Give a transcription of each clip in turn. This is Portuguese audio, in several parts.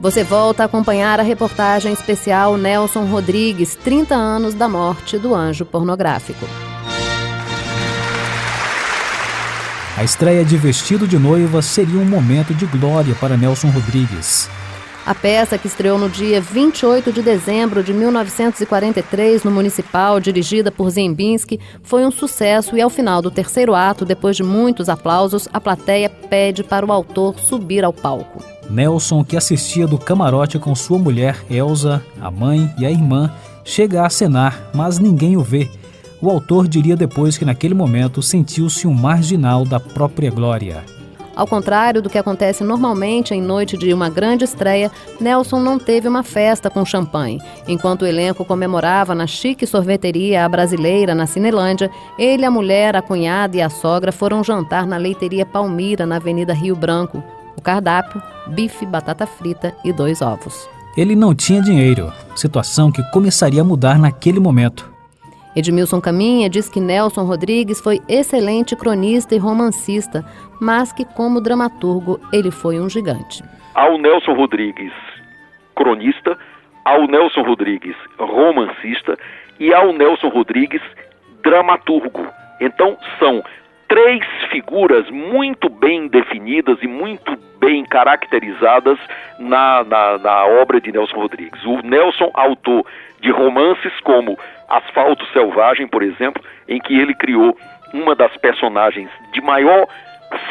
Você volta a acompanhar a reportagem especial Nelson Rodrigues, 30 anos da morte do anjo pornográfico. A estreia de Vestido de Noiva seria um momento de glória para Nelson Rodrigues. A peça, que estreou no dia 28 de dezembro de 1943 no Municipal, dirigida por Zembinski, foi um sucesso e ao final do terceiro ato, depois de muitos aplausos, a plateia pede para o autor subir ao palco. Nelson, que assistia do camarote com sua mulher Elza, a mãe e a irmã, chega a acenar, mas ninguém o vê. O autor diria depois que naquele momento sentiu-se um marginal da própria glória. Ao contrário do que acontece normalmente em noite de uma grande estreia, Nelson não teve uma festa com champanhe. Enquanto o elenco comemorava na chique sorveteria A Brasileira, na Cinelândia, ele, a mulher, a cunhada e a sogra foram jantar na leiteria Palmira, na Avenida Rio Branco. O cardápio, bife, batata frita e 2 ovos. Ele não tinha dinheiro, situação que começaria a mudar naquele momento. Edmilson Caminha diz que Nelson Rodrigues foi excelente cronista e romancista, mas que como dramaturgo ele foi um gigante. Ao Nelson Rodrigues cronista, ao Nelson Rodrigues romancista e ao Nelson Rodrigues dramaturgo. Então são 3 figuras muito bem definidas e muito bem caracterizadas na obra de Nelson Rodrigues. O Nelson, autor de romances como Asfalto Selvagem, por exemplo, em que ele criou uma das personagens de maior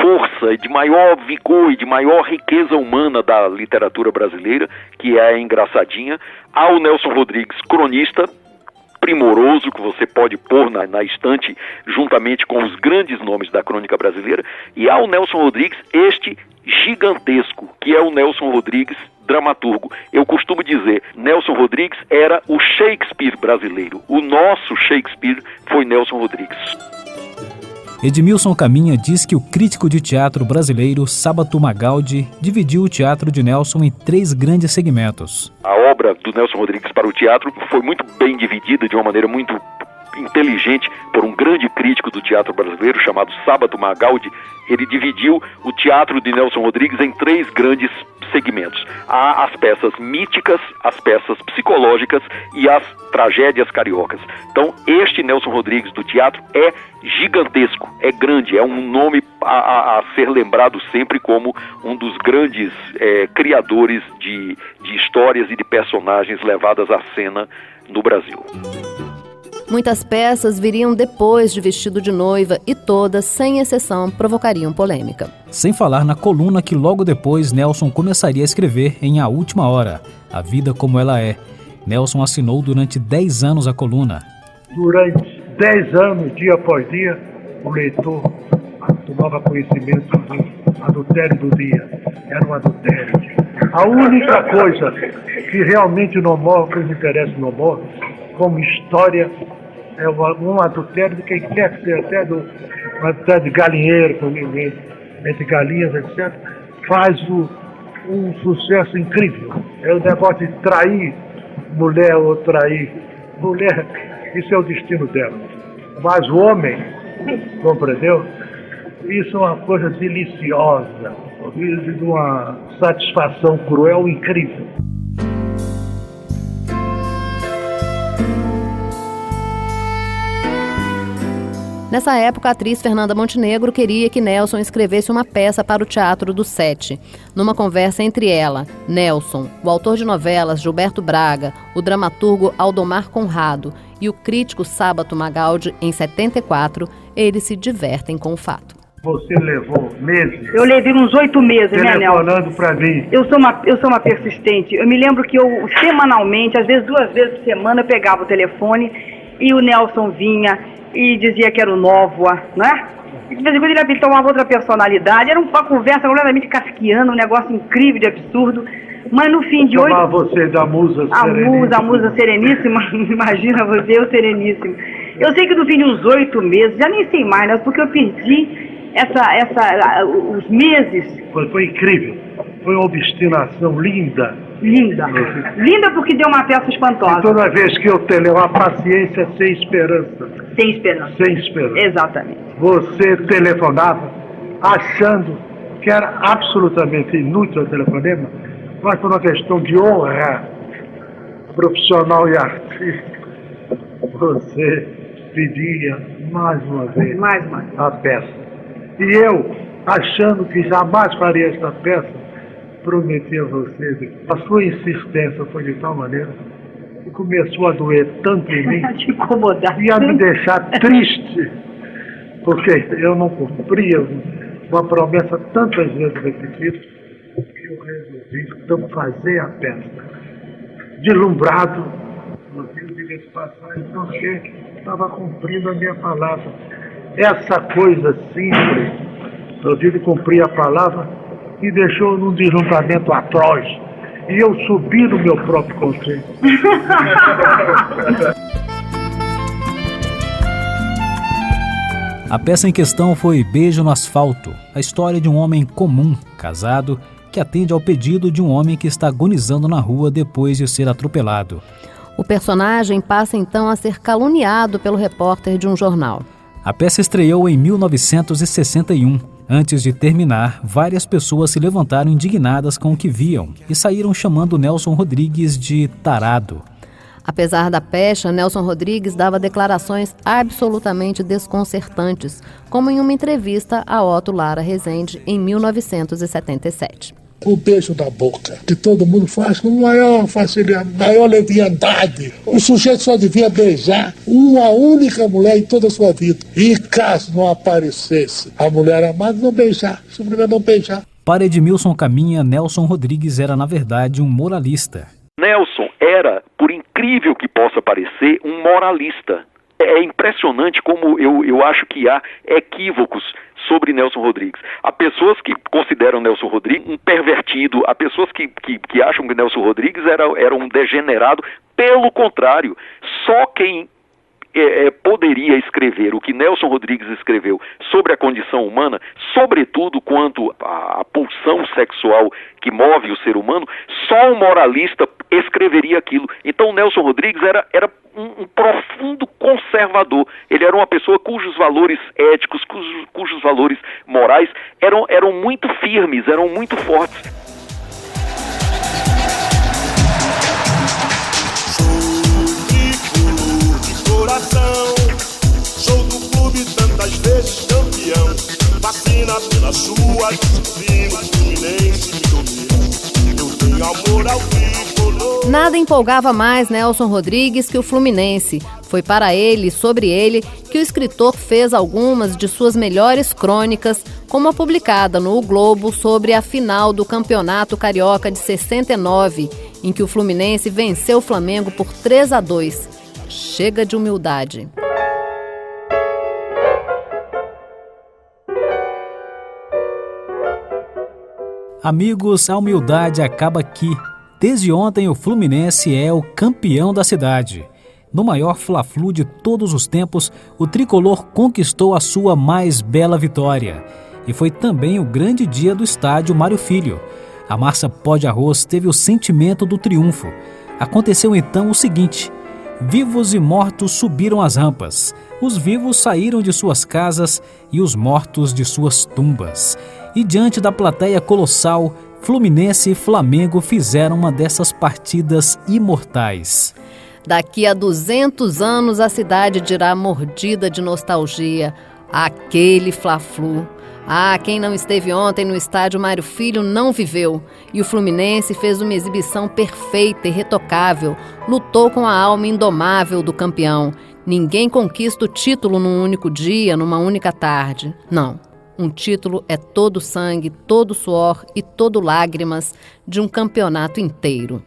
força, de maior vigor e de maior riqueza humana da literatura brasileira, que é a Engraçadinha. Ao Nelson Rodrigues cronista, primoroso, que você pode pôr na estante juntamente com os grandes nomes da crônica brasileira, e ao Nelson Rodrigues este gigantesco, que é o Nelson Rodrigues dramaturgo. Eu costumo dizer, Nelson Rodrigues era o Shakespeare brasileiro. O nosso Shakespeare foi Nelson Rodrigues. Edmilson Caminha diz que o crítico de teatro brasileiro, Sábato Magaldi, dividiu o teatro de Nelson em 3 grandes segmentos. A obra do Nelson Rodrigues para o teatro foi muito bem dividida, de uma maneira muito inteligente, por um grande crítico do teatro brasileiro chamado Sábato Magaldi. Ele dividiu o teatro de Nelson Rodrigues em 3 grandes segmentos. Há as peças míticas, as peças psicológicas e as tragédias cariocas. Então, este Nelson Rodrigues do teatro é gigantesco, é grande, é um nome a ser lembrado sempre como um dos grandes criadores de histórias e de personagens levadas à cena no Brasil. Muitas peças viriam depois de Vestido de Noiva e todas, sem exceção, provocariam polêmica. Sem falar na coluna que logo depois Nelson começaria a escrever em A Última Hora, A Vida Como Ela É. Nelson assinou durante 10 anos a coluna. Durante 10 anos, dia após dia, o leitor tomava conhecimento do adultério do dia. Era um adultério. A única coisa que realmente no humor, que nos interessa no humor, como história, é um adultério de quem quer que seja, até um adultério de galinheiro, entre galinhas, etc., faz um sucesso incrível. É o negócio de trair mulher ou trair mulher, isso é o destino dela. Mas o homem, compreendeu? Isso é uma coisa deliciosa, de uma satisfação cruel incrível. Nessa época, a atriz Fernanda Montenegro queria que Nelson escrevesse uma peça para o Teatro do Sete. Numa conversa entre ela, Nelson, o autor de novelas Gilberto Braga, o dramaturgo Aldomar Conrado e o crítico Sábato Magaldi, em 74, eles se divertem com o fato. Você levou meses? Eu levei uns 8 meses, né, Nelson? Telefonando para mim. Eu sou uma persistente. Eu me lembro que eu, semanalmente, às vezes 2 vezes por semana, eu pegava o telefone e o Nelson vinha e dizia que era o Nóvoa, né? E de vez em quando ele tomava outra personalidade. Era uma conversa completamente kafkiana, um negócio incrível de absurdo. Mas no fim de 8... Chamar você da Musa Sereníssima. A Musa Sereníssima, imagina você, eu Sereníssimo. Eu sei que no fim de uns 8 meses, já nem sei mais, né? Porque eu perdi os meses. Foi incrível. Foi uma obstinação linda. Linda. Linda porque deu uma peça espantosa. E toda vez que eu tenho uma paciência sem esperança. Sem esperança. Sem esperança. Exatamente. Você telefonava achando que era absolutamente inútil o telefonema, mas por uma questão de honra profissional e artística, você pedia mais uma vez a peça. E eu, achando que jamais faria esta peça, prometi a você, a sua insistência foi de tal maneira que começou a doer tanto em mim te incomodar e a me deixar triste, porque eu não cumpria uma promessa tantas vezes repetida, que eu resolvi então fazer a peça. Deslumbrado, no fim de passagem, porque estava cumprindo a minha palavra. Essa coisa simples, eu tive que cumprir a palavra, me deixou num deslumbramento atroz. E eu subi no meu próprio conceito. A peça em questão foi Beijo no Asfalto, a história de um homem comum, casado, que atende ao pedido de um homem que está agonizando na rua depois de ser atropelado. O personagem passa então a ser caluniado pelo repórter de um jornal. A peça estreou em 1961. Antes de terminar, várias pessoas se levantaram indignadas com o que viam e saíram chamando Nelson Rodrigues de tarado. Apesar da pecha, Nelson Rodrigues dava declarações absolutamente desconcertantes, como em uma entrevista a Otto Lara Rezende em 1977. O beijo da boca, que todo mundo faz com maior facilidade, maior leviandade. O sujeito só devia beijar uma única mulher em toda a sua vida. E caso não aparecesse a mulher amada, não beijar, simplesmente não beijar. Para Edmilson Caminha, Nelson Rodrigues era, na verdade, um moralista. Nelson era, por incrível que possa parecer, um moralista. É impressionante como eu acho que há equívocos sobre Nelson Rodrigues. Há pessoas que consideram Nelson Rodrigues um pervertido, há pessoas que acham que Nelson Rodrigues era um degenerado. Pelo contrário, só quem poderia escrever o que Nelson Rodrigues escreveu sobre a condição humana, sobretudo quanto à pulsão sexual que move o ser humano, só um moralista escreveria aquilo. Então Nelson Rodrigues era um profundo conservador. Ele era uma pessoa cujos valores éticos, cujos valores morais eram muito firmes, eram muito fortes. Show do clube tantas vezes campeão, vacina pela sua disciplina, Fluminense me domina, eu tenho amor ao tricolor. Nada empolgava mais Nelson Rodrigues que o Fluminense. Foi para ele e sobre ele que o escritor fez algumas de suas melhores crônicas, como a publicada no O Globo sobre a final do Campeonato Carioca de 69, em que o Fluminense venceu o Flamengo por 3-2. Chega de humildade. Amigos, a humildade acaba aqui. Desde ontem, o Fluminense é o campeão da cidade. No maior Fla-Flu de todos os tempos, o tricolor conquistou a sua mais bela vitória. E foi também o grande dia do estádio Mário Filho. A Massa Pó de Arroz teve o sentimento do triunfo. Aconteceu então o seguinte: vivos e mortos subiram as rampas. Os vivos saíram de suas casas e os mortos de suas tumbas. E diante da plateia colossal, Fluminense e Flamengo fizeram uma dessas partidas imortais. Daqui a 200 anos a cidade dirá mordida de nostalgia: aquele Fla-Flu. Ah, quem não esteve ontem no estádio Mário Filho não viveu. E o Fluminense fez uma exibição perfeita, irretocável. Lutou com a alma indomável do campeão. Ninguém conquista o título num único dia, numa única tarde. Não. Um título é todo sangue, todo suor e todo lágrimas de um campeonato inteiro.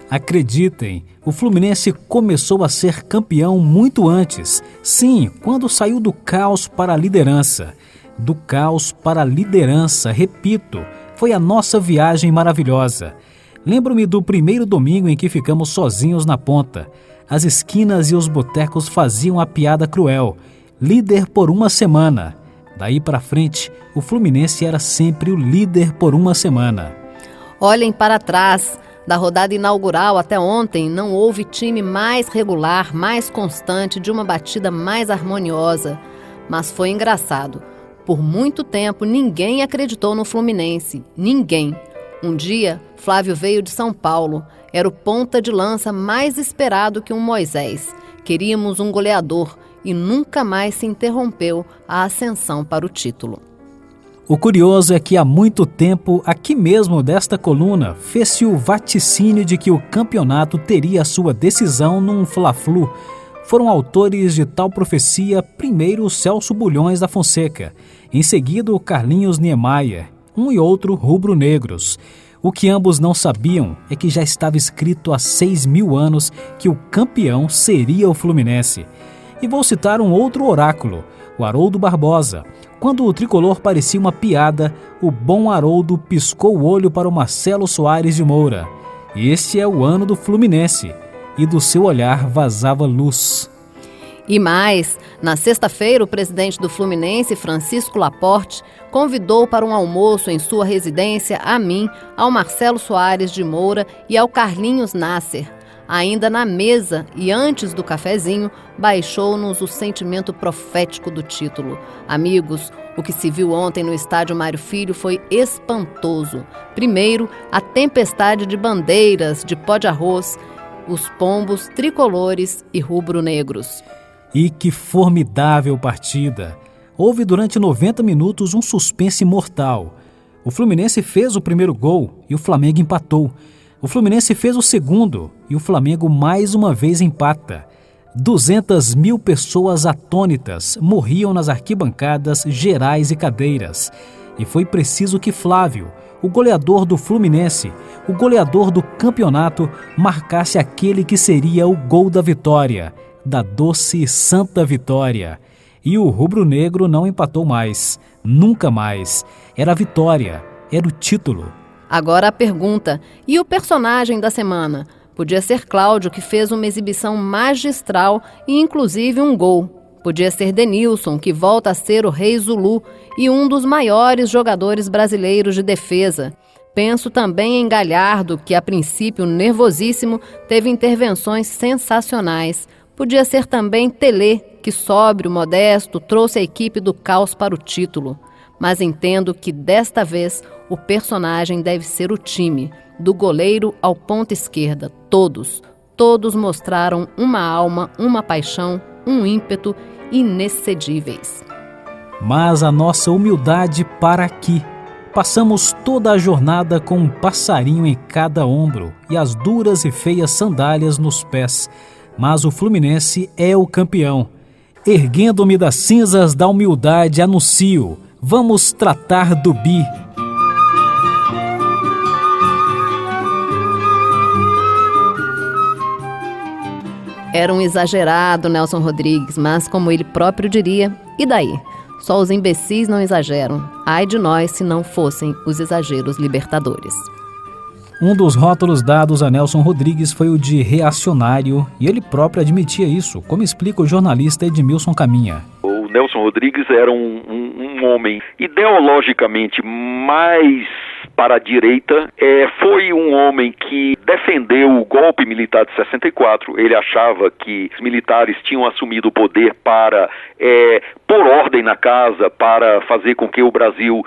Acreditem, o Fluminense começou a ser campeão muito antes. Sim, quando saiu do caos para a liderança. Do caos para a liderança, repito, foi a nossa viagem maravilhosa. Lembro-me do primeiro domingo em que ficamos sozinhos na ponta. As esquinas e os botecos faziam a piada cruel. Líder por uma semana. Daí para frente, o Fluminense era sempre o líder por uma semana. Olhem para trás. Da rodada inaugural até ontem, não houve time mais regular, mais constante, de uma batida mais harmoniosa. Mas foi engraçado. Por muito tempo, ninguém acreditou no Fluminense. Ninguém. Um dia, Flávio veio de São Paulo. Era o ponta de lança mais esperado que um Moisés. Queríamos um goleador e nunca mais se interrompeu a ascensão para o título. O curioso é que há muito tempo, aqui mesmo desta coluna, fez-se o vaticínio de que o campeonato teria a sua decisão num Fla-Flu. Foram autores de tal profecia primeiro Celso Bulhões da Fonseca, em seguida o Carlinhos Niemeyer, um e outro rubro-negros. O que ambos não sabiam é que já estava escrito há 6.000 anos que o campeão seria o Fluminense. E vou citar um outro oráculo, o Haroldo Barbosa. Quando o tricolor parecia uma piada, o bom Haroldo piscou o olho para o Marcelo Soares de Moura. Este é o ano do Fluminense, e do seu olhar vazava luz. E mais, na sexta-feira, o presidente do Fluminense, Francisco Laporte, convidou para um almoço em sua residência a mim, ao Marcelo Soares de Moura e ao Carlinhos Nasser. Ainda na mesa e antes do cafezinho, baixou-nos o sentimento profético do título. Amigos, o que se viu ontem no estádio Mário Filho foi espantoso. Primeiro, a tempestade de bandeiras, de pó de arroz, os pombos tricolores e rubro-negros. E que formidável partida! Houve durante 90 minutos um suspense mortal. O Fluminense fez o primeiro gol e o Flamengo empatou. O Fluminense fez o segundo e o Flamengo mais uma vez empata. 200.000 pessoas atônitas morriam nas arquibancadas, gerais e cadeiras. E foi preciso que Flávio, o goleador do Fluminense, o goleador do campeonato, marcasse aquele que seria o gol da vitória, da doce e santa vitória. E o rubro-negro não empatou mais, nunca mais. Era a vitória, era o título. Agora a pergunta, e o personagem da semana? Podia ser Cláudio, que fez uma exibição magistral e inclusive um gol. Podia ser Denilson, que volta a ser o Rei Zulu e um dos maiores jogadores brasileiros de defesa. Penso também em Galhardo, que a princípio nervosíssimo teve intervenções sensacionais. Podia ser também Telê, que sóbrio, modesto, trouxe a equipe do caos para o título. Mas entendo que desta vez o personagem deve ser o time, do goleiro ao ponta esquerda. Todos mostraram uma alma, uma paixão, um ímpeto inexcedíveis. Mas a nossa humildade para aqui. Passamos toda a jornada com um passarinho em cada ombro e as duras e feias sandálias nos pés. Mas o Fluminense é o campeão. Erguendo-me das cinzas da humildade, anuncio: vamos tratar do bi. Era um exagerado, Nelson Rodrigues, mas como ele próprio diria, e daí? Só os imbecis não exageram. Ai de nós se não fossem os exageros libertadores. Um dos rótulos dados a Nelson Rodrigues foi o de reacionário, e ele próprio admitia isso, como explica o jornalista Edmilson Caminha. O Nelson Rodrigues era um homem ideologicamente mais para a direita, foi um homem que defendeu o golpe militar de 64. Ele achava que os militares tinham assumido o poder para pôr ordem na casa, para fazer com que o Brasil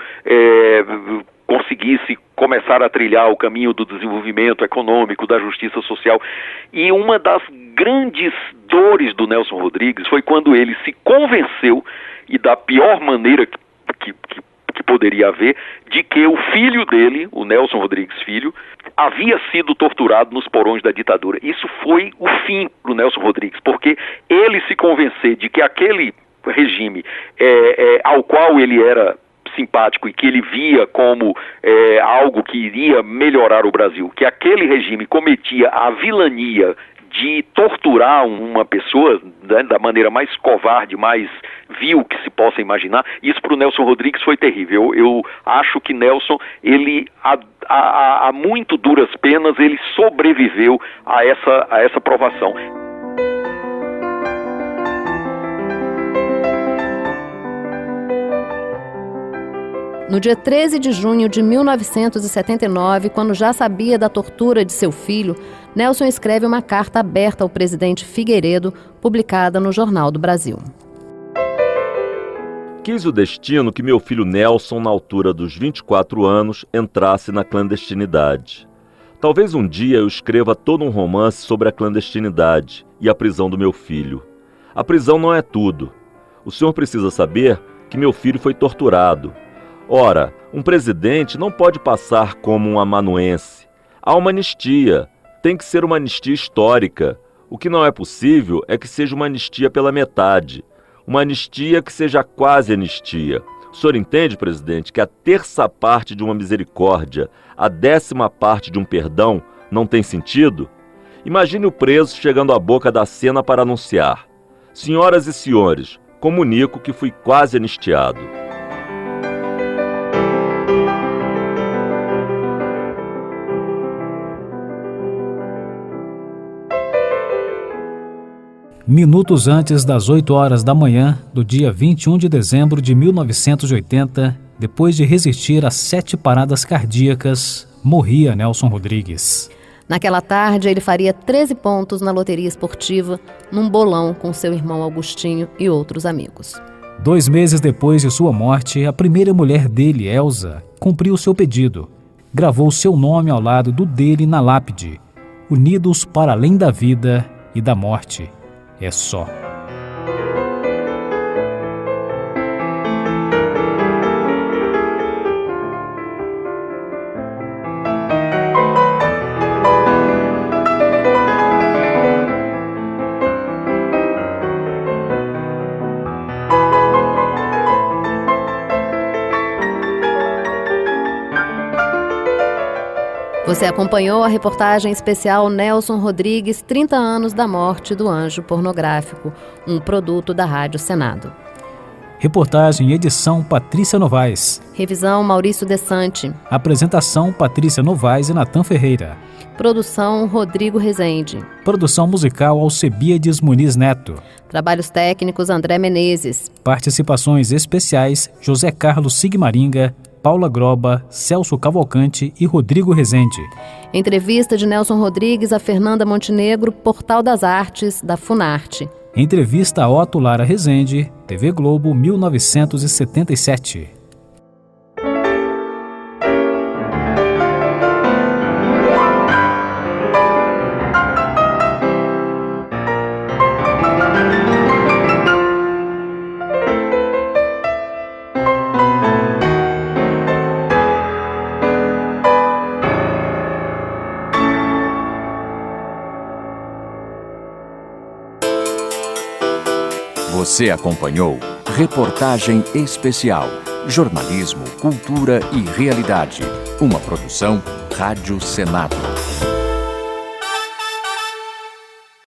conseguisse começar a trilhar o caminho do desenvolvimento econômico, da justiça social. E uma das grandes dores do Nelson Rodrigues foi quando ele se convenceu, e da pior maneira que poderia haver, de que o filho dele, o Nelson Rodrigues Filho, havia sido torturado nos porões da ditadura. Isso foi o fim para o Nelson Rodrigues, porque ele se convencer de que aquele regime ao qual ele era simpático e que ele via como algo que iria melhorar o Brasil, que aquele regime cometia a vilania de torturar uma pessoa, né, da maneira mais covarde, mais vil que se possa imaginar, isso para o Nelson Rodrigues foi terrível. Eu acho que Nelson, ele a muito duras penas, ele sobreviveu a essa provação. No dia 13 de junho de 1979, quando já sabia da tortura de seu filho, Nelson escreve uma carta aberta ao presidente Figueiredo, publicada no Jornal do Brasil. Quis o destino que meu filho Nelson, na altura dos 24 anos, entrasse na clandestinidade. Talvez um dia eu escreva todo um romance sobre a clandestinidade e a prisão do meu filho. A prisão não é tudo. O senhor precisa saber que meu filho foi torturado. Ora, um presidente não pode passar como um amanuense. Há uma anistia. Tem que ser uma anistia histórica. O que não é possível é que seja uma anistia pela metade. Uma anistia que seja quase anistia. O senhor entende, presidente, que a terça parte de uma misericórdia, a 10ª parte de um perdão, não tem sentido? Imagine o preso chegando à boca da cena para anunciar: senhoras e senhores, comunico que fui quase anistiado. Minutos antes das 8 horas da manhã do dia 21 de dezembro de 1980, depois de resistir a 7 paradas cardíacas, morria Nelson Rodrigues. Naquela tarde, ele faria 13 pontos na loteria esportiva, num bolão com seu irmão Augustinho e outros amigos. 2 meses depois de sua morte, a primeira mulher dele, Elza, cumpriu seu pedido. Gravou seu nome ao lado do dele na lápide: unidos para além da vida e da morte. É só. Você acompanhou a reportagem especial Nelson Rodrigues, 30 anos da morte do anjo pornográfico, um produto da Rádio Senado. Reportagem e edição Patrícia Novaes. Revisão Maurício Desante. Apresentação Patrícia Novaes e Natan Ferreira. Produção Rodrigo Rezende. Produção musical Alcebiades Muniz Neto. Trabalhos técnicos André Menezes. Participações especiais José Carlos Sigmaringa, Paula Groba, Celso Cavalcante e Rodrigo Rezende. Entrevista de Nelson Rodrigues a Fernanda Montenegro, Portal das Artes, da Funarte. Entrevista a Otto Lara Rezende, TV Globo, 1977. Você acompanhou Reportagem Especial, Jornalismo, Cultura e Realidade. Uma produção Rádio Senado.